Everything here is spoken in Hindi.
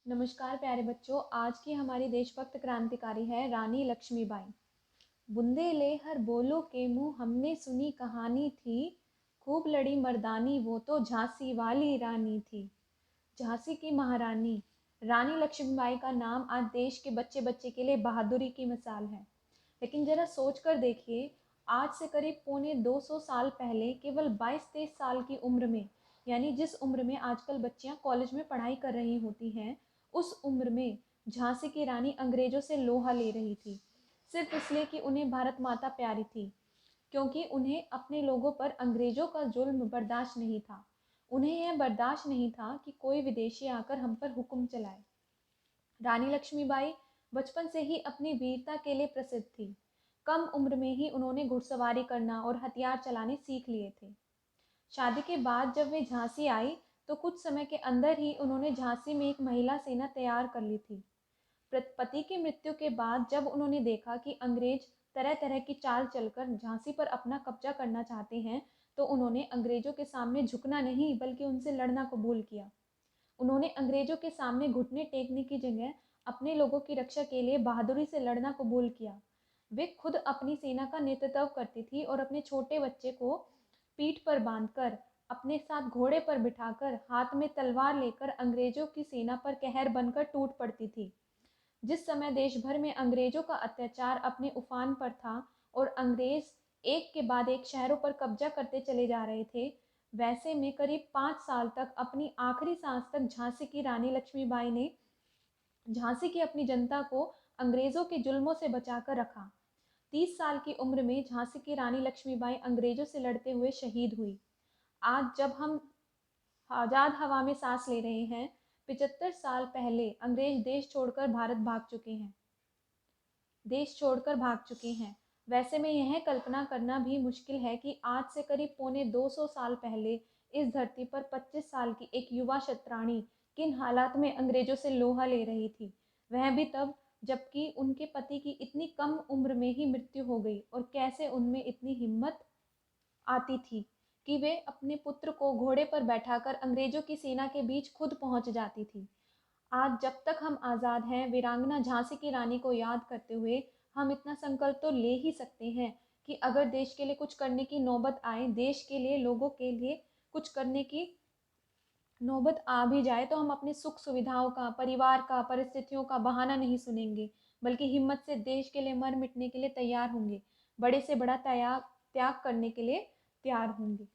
नमस्कार प्यारे बच्चों। आज की हमारी देशभक्त क्रांतिकारी है रानी लक्ष्मीबाई। बुंदे ले हर बोलो के मुँह हमने सुनी कहानी थी, खूब लड़ी मर्दानी वो तो झांसी वाली रानी थी। झांसी की महारानी रानी लक्ष्मीबाई का नाम आज देश के बच्चे बच्चे के लिए बहादुरी की मिसाल है। लेकिन जरा सोच कर देखिए, आज से करीब पौने 200 साल पहले केवल 22-23 साल की उम्र में, यानी जिस उम्र में आजकल बच्चियां कॉलेज में पढ़ाई कर रही होती हैं, उस उम्र में झांसी की रानी अंग्रेजों से लोहा ले रही थी, सिर्फ इसलिए कि उन्हें भारत माता प्यारी थी, क्योंकि उन्हें अपने लोगों पर अंग्रेजों का जुल्म बर्दाश्त नहीं था। उन्हें यह बर्दाश्त नहीं था कि कोई विदेशी आकर हम पर हुक्म चलाए। रानी लक्ष्मीबाई बचपन से ही अपनी वीरता के लिए प्रसिद्ध थी। कम उम्र में ही उन्होंने घुड़सवारी करना और हथियार चलाने सीख लिए थे। शादी के बाद जब वे झांसी आई तो कुछ समय के अंदर ही उन्होंने झांसी में एक महिला सेना तैयार कर ली थी। पति की मृत्यु के बाद जब उन्होंने देखा कि अंग्रेज तरह तरह की चाल चलकर झांसी पर अपना कब्जा करना चाहते हैं, तो उन्होंने अंग्रेजों के सामने झुकना नहीं बल्कि उनसे लड़ना कबूल किया। उन्होंने अंग्रेजों के सामने घुटने टेकने की जगह अपने लोगों की रक्षा के लिए बहादुरी से लड़ना कबूल किया। वे खुद अपनी सेना का नेतृत्व करती थी और अपने छोटे बच्चे को पीठ पर बांधकर, अपने साथ घोड़े पर बिठाकर, हाथ में तलवार लेकर अंग्रेजों की सेना पर कहर बनकर टूट पड़ती थी। जिस समय देश भर में अंग्रेजों का अत्याचार अपने उफान पर था और अंग्रेज एक के बाद एक शहरों पर कब्जा करते चले जा रहे थे, वैसे में करीब 5 साल तक, अपनी आखिरी सांस तक, झांसी की रानी लक्ष्मीबाई ने झांसी की अपनी जनता को अंग्रेजों के जुल्मों से बचाकर रखा। 30 साल की उम्र में झांसी की रानी लक्ष्मीबाई अंग्रेजों से लड़ते हुए शहीद हुई। आज जब हम आज़ाद हवा में सांस ले रहे हैं, 75 साल पहले अंग्रेज देश छोड़कर भाग चुके हैं। वैसे में यह कल्पना करना भी मुश्किल है कि आज से करीब पौने 200 साल पहले इस धरती पर 25 साल की एक युवा क्षत्राणी किन हालात में अंग्रेजों से लोहा ले रही थी, वह भी तब जबकि उनके पति की इतनी कम उम्र में ही मृत्यु हो गई, और कैसे उनमें इतनी हिम्मत आती थी कि वे अपने पुत्र को घोड़े पर बैठाकर अंग्रेजों की सेना के बीच खुद पहुंच जाती थी। आज जब तक हम आज़ाद हैं, वीरांगना झांसी की रानी को याद करते हुए हम इतना संकल्प तो ले ही सकते हैं कि अगर देश के लिए कुछ करने की नौबत आए, देश के लिए, लोगों के लिए कुछ करने की नौबत आ भी जाए, तो हम अपनी सुख सुविधाओं का, परिवार का, परिस्थितियों का बहाना नहीं सुनेंगे, बल्कि हिम्मत से देश के लिए मर मिटने के लिए तैयार होंगे, बड़े से बड़ा त्याग त्याग करने के लिए तैयार होंगे।